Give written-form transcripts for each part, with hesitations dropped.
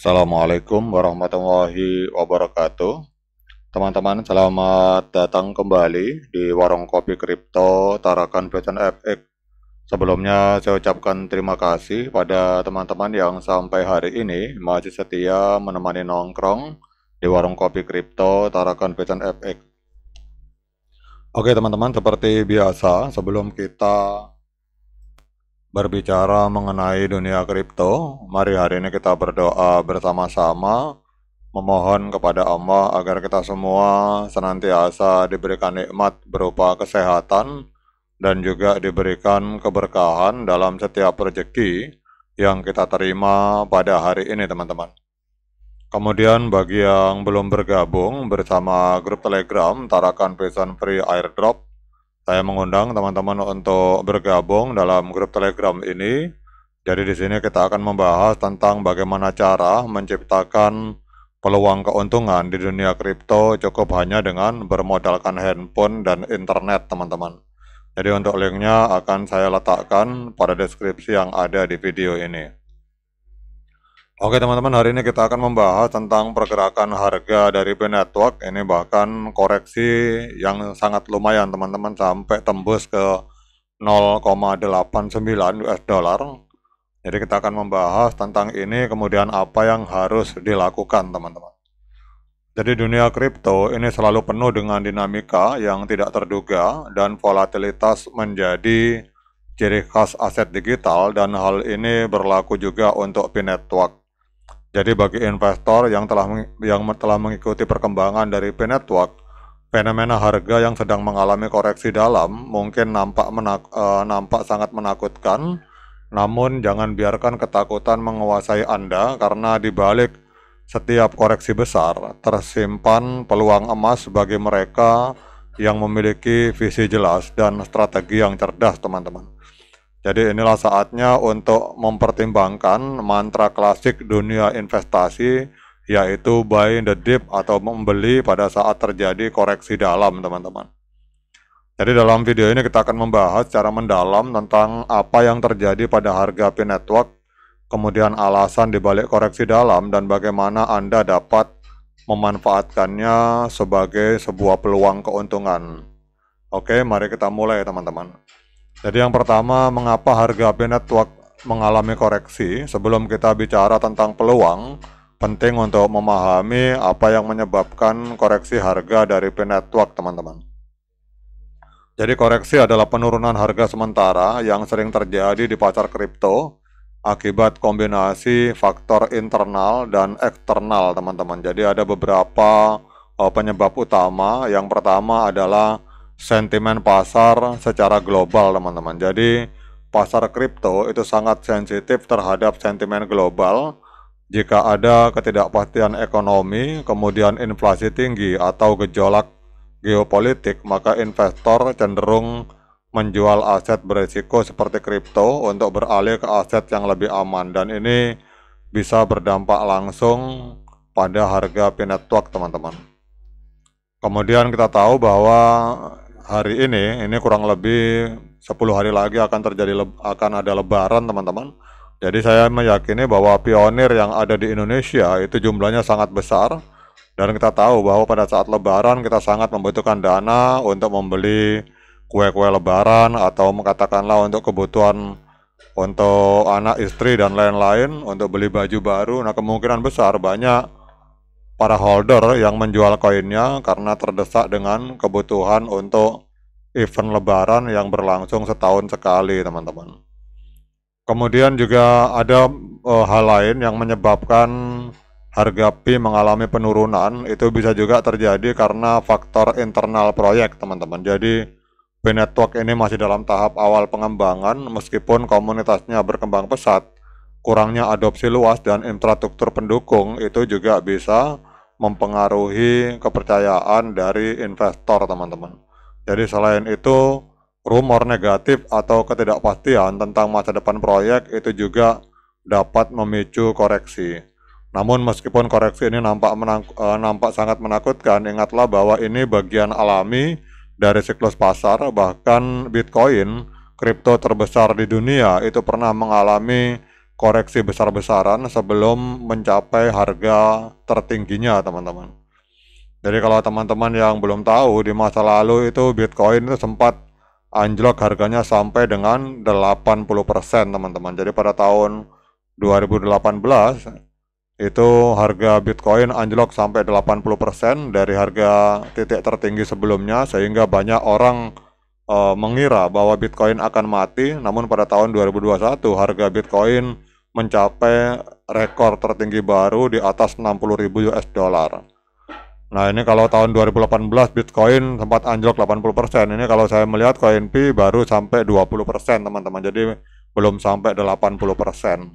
Assalamualaikum warahmatullahi wabarakatuh. Teman-teman, selamat datang kembali di Warung Kopi Kripto Tarakan Fashion FX. Sebelumnya saya ucapkan terima kasih pada teman-teman yang sampai hari ini masih setia menemani nongkrong di Warung Kopi Kripto Tarakan Fashion FX. Oke teman-teman, seperti biasa sebelum kita berbicara mengenai dunia kripto, mari hari ini kita berdoa bersama-sama, memohon kepada Allah agar kita semua senantiasa diberikan nikmat berupa kesehatan dan juga diberikan keberkahan dalam setiap rezeki yang kita terima pada hari ini teman-teman. Kemudian bagi yang belum bergabung bersama grup Telegram Tarakan Fashion Free Airdrop, saya mengundang teman-teman untuk bergabung dalam grup Telegram ini. Jadi di sini kita akan membahas tentang bagaimana cara menciptakan peluang keuntungan di dunia kripto cukup hanya dengan bermodalkan handphone dan internet, teman-teman. Jadi untuk linknya akan saya letakkan pada deskripsi yang ada di video ini. Oke teman-teman, hari ini kita akan membahas tentang pergerakan harga dari Binetwork. Ini bahkan koreksi yang sangat lumayan teman-teman, sampai tembus ke 0,89 US dollar. Jadi kita akan membahas tentang ini, kemudian apa yang harus dilakukan teman-teman. Jadi dunia kripto ini selalu penuh dengan dinamika yang tidak terduga dan volatilitas menjadi ciri khas aset digital, dan hal ini berlaku juga untuk Binetwork. Jadi bagi investor yang telah mengikuti perkembangan dari Binetwork, fenomena harga yang sedang mengalami koreksi dalam mungkin nampak sangat menakutkan. Namun jangan biarkan ketakutan menguasai Anda, karena di balik setiap koreksi besar tersimpan peluang emas bagi mereka yang memiliki visi jelas dan strategi yang cerdas, teman-teman. Jadi inilah saatnya untuk mempertimbangkan mantra klasik dunia investasi, yaitu buy in the dip atau membeli pada saat terjadi koreksi dalam, teman-teman. Jadi dalam video ini kita akan membahas secara mendalam tentang apa yang terjadi pada harga Binetwork, kemudian alasan dibalik koreksi dalam, dan bagaimana Anda dapat memanfaatkannya sebagai sebuah peluang keuntungan. Oke, mari kita mulai teman-teman. Jadi yang pertama, mengapa harga Binetwork mengalami koreksi? Sebelum kita bicara tentang peluang, penting untuk memahami apa yang menyebabkan koreksi harga dari Binetwork, teman-teman. Jadi koreksi adalah penurunan harga sementara yang sering terjadi di pasar kripto akibat kombinasi faktor internal dan eksternal, teman-teman. Jadi ada beberapa penyebab utama. Yang pertama adalah sentimen pasar secara global, teman-teman. Jadi pasar kripto itu sangat sensitif terhadap sentimen global. Jika ada ketidakpastian ekonomi, kemudian inflasi tinggi atau gejolak geopolitik, maka investor cenderung menjual aset berisiko seperti kripto untuk beralih ke aset yang lebih aman, dan ini bisa berdampak langsung pada harga Binetwork, teman-teman. Kemudian kita tahu bahwa hari ini kurang lebih 10 hari lagi akan ada lebaran, teman-teman. Jadi saya meyakini bahwa pionir yang ada di Indonesia itu jumlahnya sangat besar, dan kita tahu bahwa pada saat lebaran kita sangat membutuhkan dana untuk membeli kue-kue lebaran, atau katakanlah untuk kebutuhan untuk anak, istri, dan lain-lain, untuk beli baju baru. Nah, kemungkinan besar banyak para holder yang menjual koinnya karena terdesak dengan kebutuhan untuk event lebaran yang berlangsung setahun sekali, teman-teman. Kemudian juga ada hal lain yang menyebabkan harga Pi mengalami penurunan. Itu bisa juga terjadi karena faktor internal proyek, teman-teman. Jadi Binetwork ini masih dalam tahap awal pengembangan, meskipun komunitasnya berkembang pesat. Kurangnya adopsi luas dan infrastruktur pendukung itu juga bisa mempengaruhi kepercayaan dari investor, teman-teman. Jadi selain itu, rumor negatif atau ketidakpastian tentang masa depan proyek itu juga dapat memicu koreksi. Namun meskipun koreksi ini nampak sangat menakutkan, ingatlah bahwa ini bagian alami dari siklus pasar. Bahkan Bitcoin, kripto terbesar di dunia, itu pernah mengalami koreksi besar-besaran sebelum mencapai harga tertingginya, teman-teman. Jadi kalau teman-teman yang belum tahu, di masa lalu itu Bitcoin itu sempat anjlok harganya sampai dengan 80%, teman-teman. Jadi pada tahun 2018 itu harga Bitcoin anjlok sampai 80% dari harga titik tertinggi sebelumnya, sehingga banyak orang mengira bahwa Bitcoin akan mati. Namun pada tahun 2021 harga Bitcoin mencapai rekor tertinggi baru di atas 60.000 US dollar. Nah, ini kalau tahun 2018 Bitcoin sempat anjlok 80%. Ini kalau saya melihat CoinP baru sampai 20%, teman-teman. Jadi belum sampai 80%.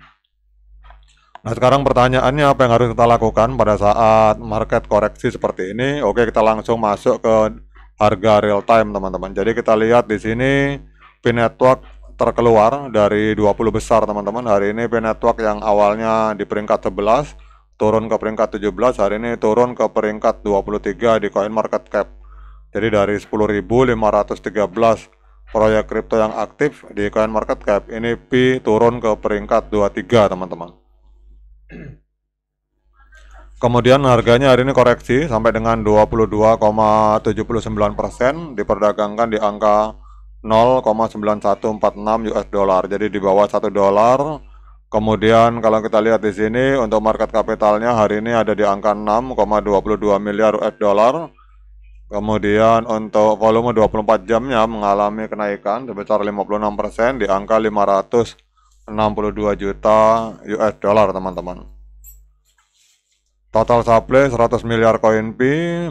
Nah, sekarang pertanyaannya apa yang harus kita lakukan pada saat market koreksi seperti ini? Oke, kita langsung masuk ke harga real time, teman-teman. Jadi kita lihat di sini P-Network terkeluar dari 20 besar, teman-teman. Hari ini P-Network yang awalnya di peringkat 11 turun ke peringkat 17, hari ini turun ke peringkat 23 di CoinMarketCap. Jadi dari 10.513 proyek kripto yang aktif di CoinMarketCap, ini Pi turun ke peringkat 23, teman-teman. Kemudian harganya hari ini koreksi sampai dengan 22,79%, diperdagangkan di angka 0,9146 US dollar. Jadi di bawah 1 dolar. Kemudian kalau kita lihat di sini untuk market kapitalnya hari ini ada di angka 6,22 miliar US dollar. Kemudian untuk volume 24 jamnya mengalami kenaikan sebesar 56% di angka 562 juta US dollar, teman-teman. Total supply 100 miliar CoinP,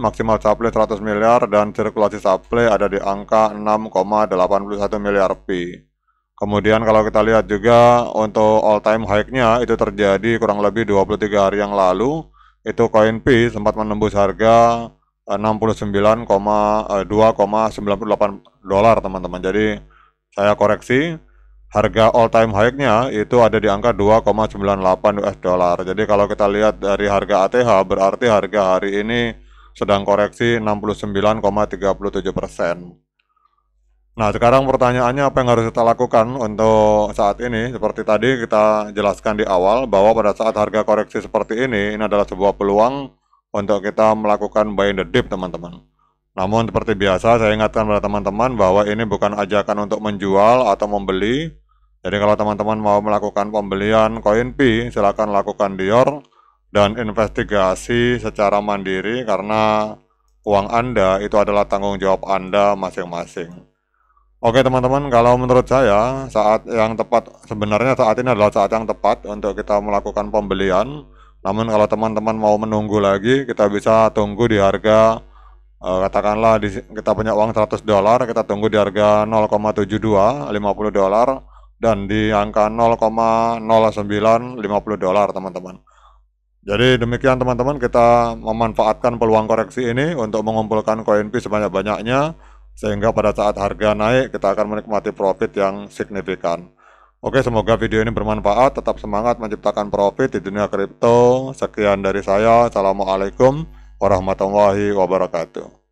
maksimal supply 100 miliar, dan sirkulasi supply ada di angka 6,81 miliar P. Kemudian kalau kita lihat juga untuk all time high-nya itu terjadi kurang lebih 23 hari yang lalu. Itu CoinP sempat menembus harga 69,2,98 dolar, teman-teman. Jadi saya koreksi, harga all time high-nya itu ada di angka 2,98 US dollar. Jadi kalau kita lihat dari harga ATH, berarti harga hari ini sedang koreksi 69,37%. Nah, sekarang pertanyaannya apa yang harus kita lakukan untuk saat ini? Seperti tadi kita jelaskan di awal bahwa pada saat harga koreksi seperti ini adalah sebuah peluang untuk kita melakukan buy the dip, teman-teman. Namun seperti biasa saya ingatkan pada teman-teman bahwa ini bukan ajakan untuk menjual atau membeli. Jadi kalau teman-teman mau melakukan pembelian CoinP, silakan lakukan Dior dan investigasi secara mandiri, karena uang Anda itu adalah tanggung jawab Anda masing-masing. Oke, teman-teman, kalau menurut saya saat yang tepat, sebenarnya saat ini adalah saat yang tepat untuk kita melakukan pembelian. Namun kalau teman-teman mau menunggu lagi, kita bisa tunggu di harga katakanlah kita punya uang 100 dolar, kita tunggu di harga 0,72 50 dolar dan di angka 0,0950 dolar, teman-teman. Jadi demikian, teman-teman, kita memanfaatkan peluang koreksi ini untuk mengumpulkan CoinP sebanyak-banyaknya, sehingga pada saat harga naik kita akan menikmati profit yang signifikan. Oke, semoga video ini bermanfaat. Tetap semangat menciptakan profit di dunia kripto. Sekian dari saya. Assalamualaikum warahmatullahi wabarakatuh.